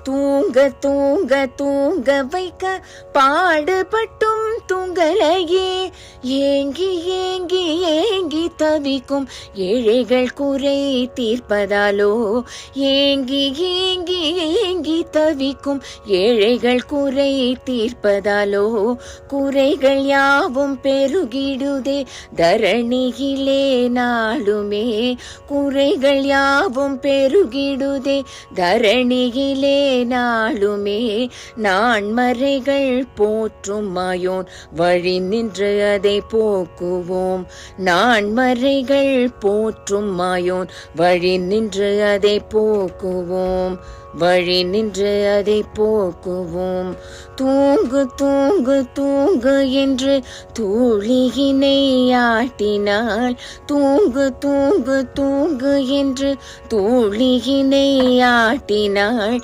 தூங்க தூங்க தூங்க வைக்க பாடுபட்டும் தூங்கலையே, ஏங்கி ஏங்கி ஏங்கி தவிக்கும் ஏழைகள் குறை தீர்ப்பதாலோ, ஏங்கி ஏங்கி ஏங்கி தவிக்கும் ஏழைகள் குறை தீர்ப்பதாலோ, குறைகள் யாவும் பெருகிடுதே தரணியிலே நாளுமே, குறைகள் யாவும் பெருகிடுதே தரணியிலே நாளுமே. நான்மறைகள் போற்றும் மாயோன் வழி நின்று அதை போக்குவோம், நான்மறைகள் போற்றும் மாயோன் வழி நின்று அதை போக்குவோம், வழி நின்று அதை போக்குவோம். தூங்கு தூங்கு தூங்கு என்று தூளியினை ஆட்டினாள், தூங்கு தூங்கு தூங்கு என்று தூளியினை ஆட்டினாள்.